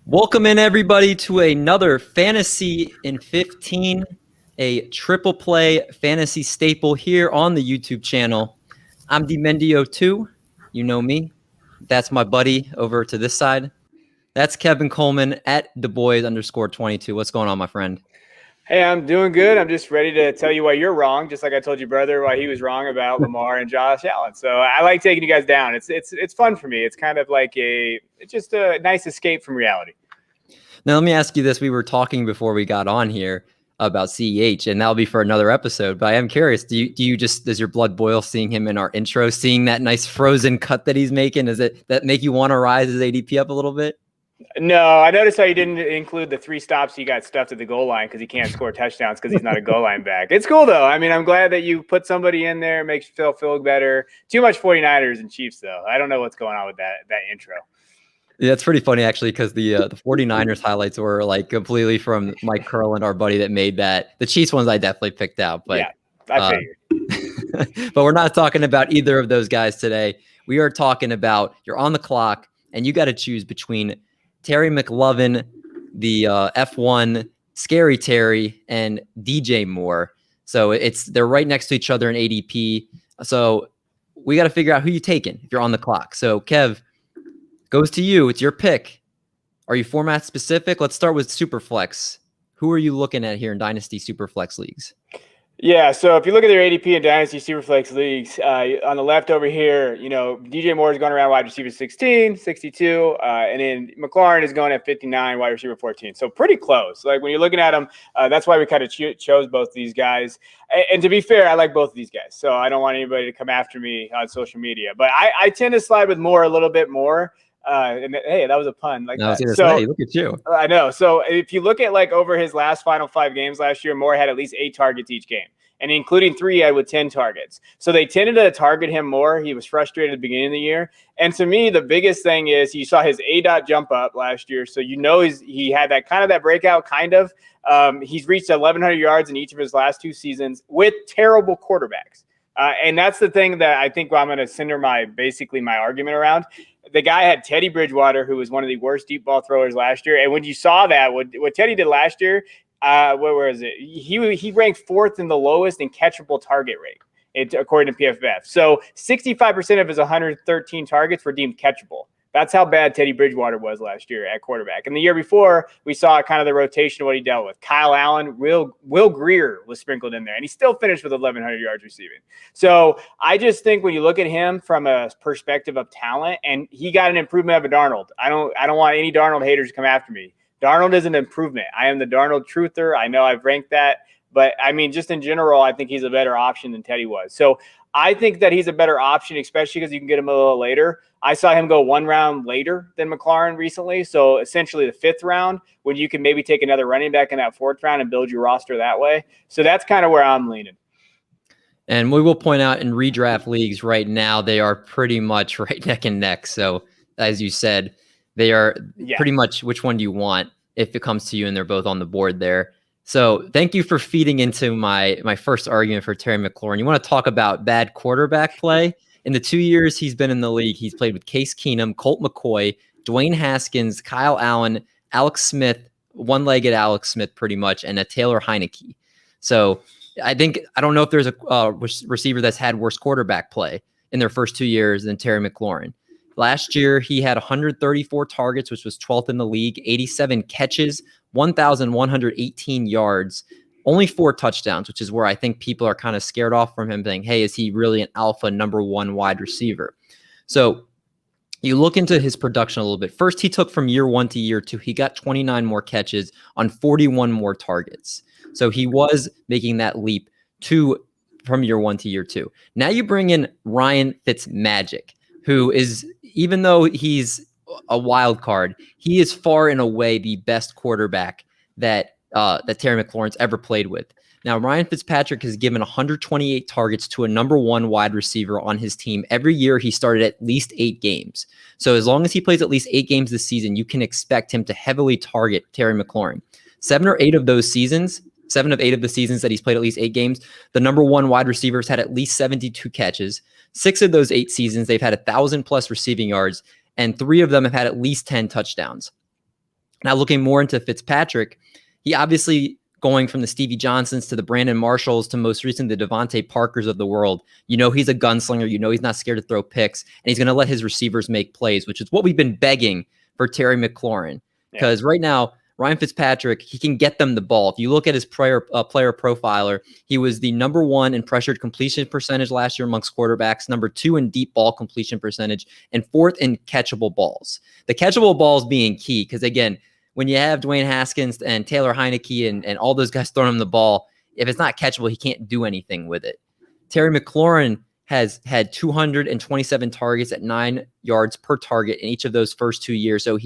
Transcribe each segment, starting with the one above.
Welcome in, everybody, to another Fantasy in 15, a triple play fantasy staple here on the YouTube channel. I'm DMendio2. You know me. That's my buddy over to this side. That's Kevin Coleman at DuBois_22. What's going on, my friend? Hey, I'm doing good. I'm just ready to tell you why you're wrong, just like I told your brother why he was wrong about Lamar and Josh Allen. So I like taking you guys down. It's fun for me. It's kind of like it's just a nice escape from reality. Now, let me ask you this. We were talking before we got on here about CEH, and that'll be for another episode. But I am curious, does your blood boil seeing him in our intro, seeing that nice frozen cut that he's making? Does that make you want to rise his ADP up a little bit? No, I noticed how you didn't include the 3 stops he got stuffed at the goal line because he can't score touchdowns because he's not a goal line back. It's cool, though. I mean, I'm glad that you put somebody in there. Makes you feel better. Too much 49ers and Chiefs, though. I don't know what's going on with that intro. Yeah, it's pretty funny, actually, because the 49ers highlights were like completely from Mike Curlin, our buddy that made that. The Chiefs ones I definitely picked out. But, yeah, I figured. But we're not talking about either of those guys today. We are talking about you're on the clock, and you got to choose between Terry McLaurin, the F1 Scary Terry, and DJ Moore. So they're right next to each other in ADP. So we got to figure out who you're taking if you're on the clock. So Kev, goes to you. It's your pick. Are you format specific? Let's start with Superflex. Who are you looking at here in Dynasty Superflex leagues? Yeah, so if you look at their ADP in Dynasty Superflex leagues, on the left over here, DJ Moore is going around wide receiver 16, 62, and then McLaurin is going at 59, wide receiver 14. So pretty close. Like when you're looking at them, that's why we kind of chose both these guys. And to be fair, I like both of these guys. So I don't want anybody to come after me on social media. But I tend to slide with Moore a little bit more. Hey, that was a pun. Like I was that. gonna So say, look at you. I know. So if you look at like over his last final 5 games last year, Moore had at least 8 targets each game, and including 3 he had with 10 targets. So they tended to target him more. He was frustrated at the beginning of the year. And to me, the biggest thing is you saw his ADOT jump up last year. So he had that kind of that breakout kind of. He's reached 1,100 yards in each of his last 2 seasons with terrible quarterbacks. And that's the thing that I think I'm going to center my argument around. The guy had Teddy Bridgewater, who was one of the worst deep ball throwers last year. And when you saw that, what Teddy did last year, where is it? He ranked 4th in the lowest in catchable target rate, according to PFF. So 65% of his 113 targets were deemed catchable. That's how bad Teddy Bridgewater was last year at quarterback. And the year before, we saw kind of the rotation of what he dealt with. Kyle Allen, Will Greer was sprinkled in there, and he still finished with 1,100 yards receiving. So I just think when you look at him from a perspective of talent, and he got an improvement of a Darnold. I don't want any Darnold haters to come after me. Darnold is an improvement. I am the Darnold truther. I know I've ranked that. But, I mean, just in general, I think he's a better option than Teddy was. So I think that he's a better option, especially because you can get him a little later. I saw him go 1 round later than McLaurin recently. So essentially the 5th round, when you can maybe take another running back in that 4th round and build your roster that way. So that's kind of where I'm leaning. And we will point out in redraft leagues right now, they are pretty much right neck and neck. So as you said, they are pretty much which one do you want if it comes to you, and they're both on the board there. So thank you for feeding into my first argument for Terry McLaurin. You want to talk about bad quarterback play? In the 2 years he's been in the league, he's played with Case Keenum, Colt McCoy, Dwayne Haskins, Kyle Allen, Alex Smith, one-legged Alex Smith pretty much, and a Taylor Heineke. So I don't know if there's a receiver that's had worse quarterback play in their first 2 years than Terry McLaurin. Last year, he had 134 targets, which was 12th in the league, 87 catches, 1,118 yards, only 4 touchdowns, which is where I think people are kind of scared off from him, saying, hey, is he really an alpha number 1 wide receiver? So you look into his production a little bit. First, he took from year 1 to year 2. He got 29 more catches on 41 more targets. So he was making that leap from year 1 to year 2. Now you bring in Ryan Fitzmagic, who is, even though he's a wild card, he is far and away the best quarterback that Terry McLaurin's ever played with. Now, Ryan Fitzpatrick has given 128 targets to a number 1 wide receiver on his team. Every year he started at least 8 games. So as long as he plays at least 8 games this season, you can expect him to heavily target Terry McLaurin. 7 of 8 of the seasons that he's played at least 8 games, the number 1 wide receivers had at least 72 catches. 6 of those 8 seasons, they've had 1,000+ receiving yards, and 3 of them have had at least 10 touchdowns. Now looking more into Fitzpatrick, he obviously going from the Stevie Johnsons to the Brandon Marshalls to most recently the Devontae Parkers of the world. He's a gunslinger. He's not scared to throw picks, and he's going to let his receivers make plays, which is what we've been begging for Terry McLaurin. Because right now, Ryan Fitzpatrick, he can get them the ball. If you look at his player profiler, he was the number 1 in pressured completion percentage last year amongst quarterbacks, number 2 in deep ball completion percentage, and 4th in catchable balls. The catchable balls being key because, again, when you have Dwayne Haskins and Taylor Heineke and all those guys throwing him the ball, if it's not catchable, he can't do anything with it. Terry McLaurin has had 227 targets at 9 yards per target in each of those first 2 years. So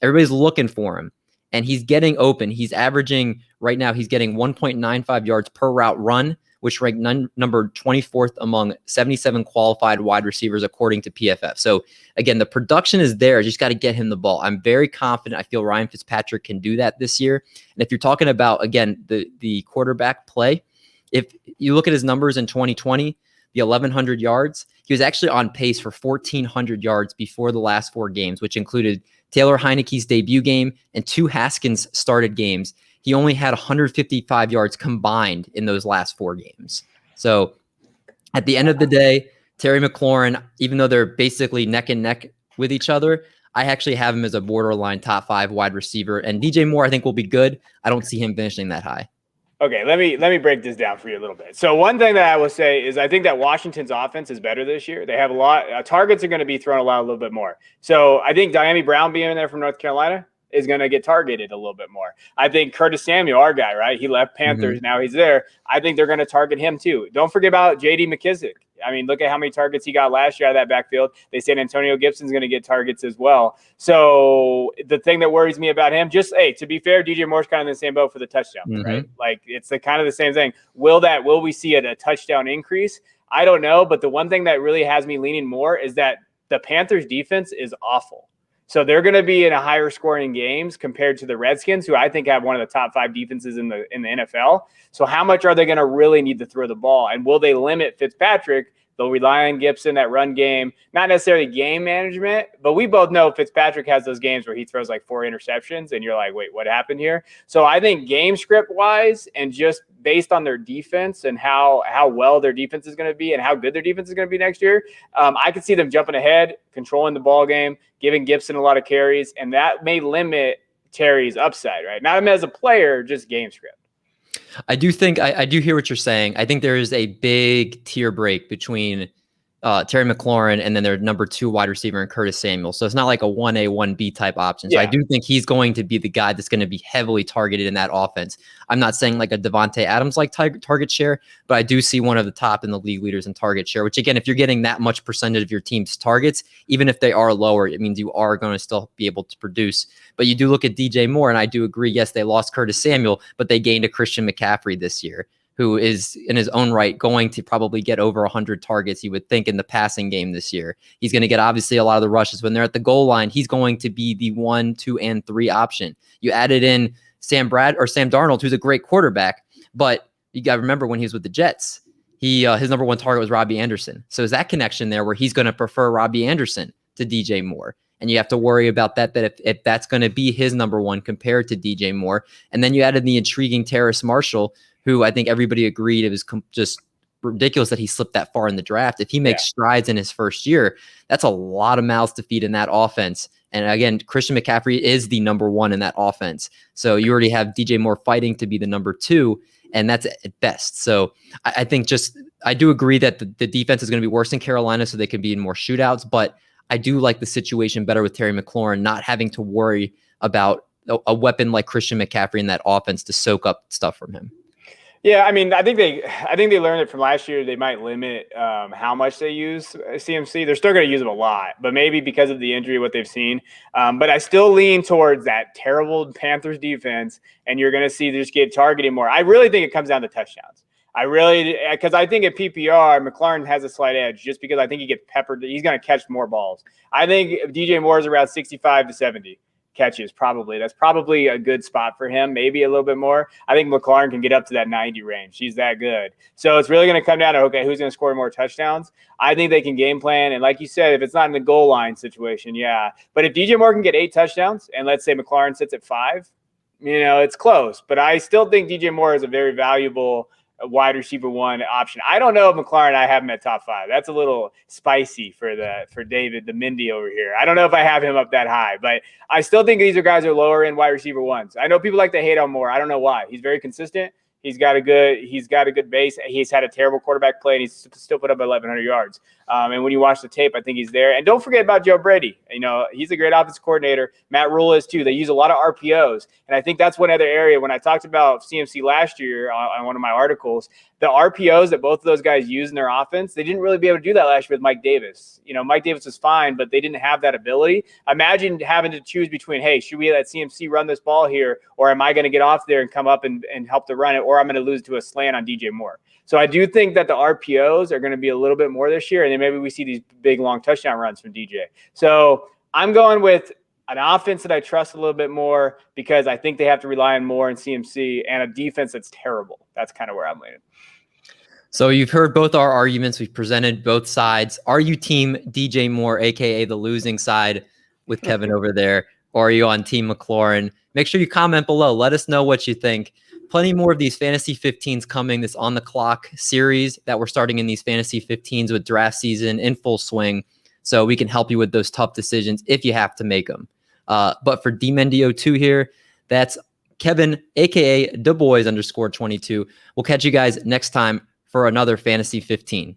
everybody's looking for him. And he's getting open. He's averaging right now, he's getting 1.95 yards per route run, which ranked number 24th among 77 qualified wide receivers, according to PFF. So again, the production is there. You just got to get him the ball. I'm very confident. I feel Ryan Fitzpatrick can do that this year. And if you're talking about, again, the quarterback play, if you look at his numbers in 2020, the 1,100 yards, he was actually on pace for 1,400 yards before the last 4 games, which included Taylor Heineke's debut game and 2 Haskins started games. He only had 155 yards combined in those last 4 games. So at the end of the day, Terry McLaurin, even though they're basically neck and neck with each other, I actually have him as a borderline top 5 wide receiver. And DJ Moore, I think, will be good. I don't see him finishing that high. Okay, let me break this down for you a little bit. So one thing that I will say is I think that Washington's offense is better this year. They have a lot targets are going to be thrown a little bit more. So I think Diami Brown being in there from North Carolina is going to get targeted a little bit more. I think Curtis Samuel, our guy, right? He left Panthers. Now he's there. I think they're going to target him too. Don't forget about J.D. McKissick. I mean, look at how many targets he got last year out of that backfield. They said Antonio Gibson's going to get targets as well. So the thing that worries me about him, to be fair, DJ Moore's kind of in the same boat for the touchdown, right? Like it's kind of the same thing. Will we see a touchdown increase? I don't know. But the one thing that really has me leaning more is that the Panthers defense is awful. So they're going to be in a higher scoring games compared to the Redskins, who I think have one of the top 5 defenses in the NFL. So how much are they going to really need to throw the ball? And will they limit Fitzpatrick? They'll rely on Gibson, that run game, not necessarily game management, but we both know Fitzpatrick has those games where he throws like 4 interceptions and you're like, wait, what happened here? So I think game script wise and just based on their defense and how well their defense is going to be and how good their defense is going to be next year, I could see them jumping ahead, controlling the ball game, giving Gibson a lot of carries, and that may limit Terry's upside, right? Not him as a player, just game script. I do think I do hear what you're saying. I think there is a big tier break between Terry McLaurin and then their number 2 wide receiver in Curtis Samuel. So it's not like a 1A, 1B type option. So I do think he's going to be the guy that's going to be heavily targeted in that offense. I'm not saying like a Devontae Adams like target share, but I do see one of the top in the league leaders in target share, which again, if you're getting that much percentage of your team's targets, even if they are lower, it means you are going to still be able to produce. But you do look at DJ Moore, and I do agree, yes, they lost Curtis Samuel, but they gained a Christian McCaffrey this year, who is in his own right going to probably get over 100 targets, you would think, in the passing game this year. He's going to get obviously a lot of the rushes. When they're at the goal line, he's going to be the 1, 2, and 3 option. You added in Sam Darnold, who's a great quarterback, but you got to remember when he was with the Jets, his number 1 target was Robbie Anderson. So is that connection there where he's going to prefer Robbie Anderson to DJ Moore? And you have to worry about that if that's going to be his number 1 compared to DJ Moore. And then you added the intriguing Terrace Marshall, who I think everybody agreed it was just ridiculous that he slipped that far in the draft. If he makes strides in his first year, that's a lot of mouths to feed in that offense. And again, Christian McCaffrey is the number 1 in that offense. So you already have DJ Moore fighting to be the number 2, and that's at best. So I think I do agree that the defense is going to be worse in Carolina, so they can be in more shootouts, but I do like the situation better with Terry McLaurin, not having to worry about a weapon like Christian McCaffrey in that offense to soak up stuff from him. Yeah, I mean, I think they learned it from last year. They might limit how much they use CMC. They're still going to use him a lot, but maybe because of the injury, what they've seen. But I still lean towards that terrible Panthers defense, and you're going to see just get targeted more. I really think it comes down to touchdowns. Because I think at PPR, McLaurin has a slight edge just because I think he gets peppered. He's going to catch more balls. I think DJ Moore is around 65 to 70 catches, probably. That's probably a good spot for him, maybe a little bit more. I think McLaurin can get up to that 90 range. She's that good. So it's really going to come down to, okay, who's going to score more touchdowns? I think they can game plan. And like you said, if it's not in the goal line situation, yeah. But if DJ Moore can get 8 touchdowns and let's say McLaurin sits at 5, it's close. But I still think DJ Moore is a very valuable wide receiver 1 option. I don't know if McLaurin, I have him at top 5. That's a little spicy for David, the Mindy over here. I don't know if I have him up that high, but I still think these guys are lower in wide receiver 1s. I know people like to hate on Moore. I don't know why. He's very consistent. He's got a good base. He's had a terrible quarterback play, and he's still put up 1,100 yards. And when you watch the tape, I think he's there. And don't forget about Joe Brady. He's a great offensive coordinator. Matt Rule is too. They use a lot of RPOs, and I think that's one other area. When I talked about CMC last year on one of my articles, the RPOs that both of those guys use in their offense, they didn't really be able to do that last year with Mike Davis. Mike Davis was fine, but they didn't have that ability. Imagine having to choose between, hey, should we let CMC run this ball here, or am I going to get off there and come up and help to run it, or I'm going to lose to a slant on DJ Moore. So I do think that the RPOs are going to be a little bit more this year, and then maybe we see these big, long touchdown runs from DJ. So I'm going with an offense that I trust a little bit more because I think they have to rely on Moore and CMC, and a defense that's terrible. That's kind of where I'm leaning. So you've heard both our arguments. We've presented both sides. Are you team DJ Moore, a.k.a. the losing side with Kevin over there, or are you on team McLaurin? Make sure you comment below. Let us know what you think. Plenty more of these Fantasy 15s coming, this On the Clock series that we're starting in these Fantasy 15s with draft season in full swing. So we can help you with those tough decisions if you have to make them. But for DMendio2 here, that's Kevin, a.k.a. DuBois _22. We'll catch you guys next time for another Fantasy 15.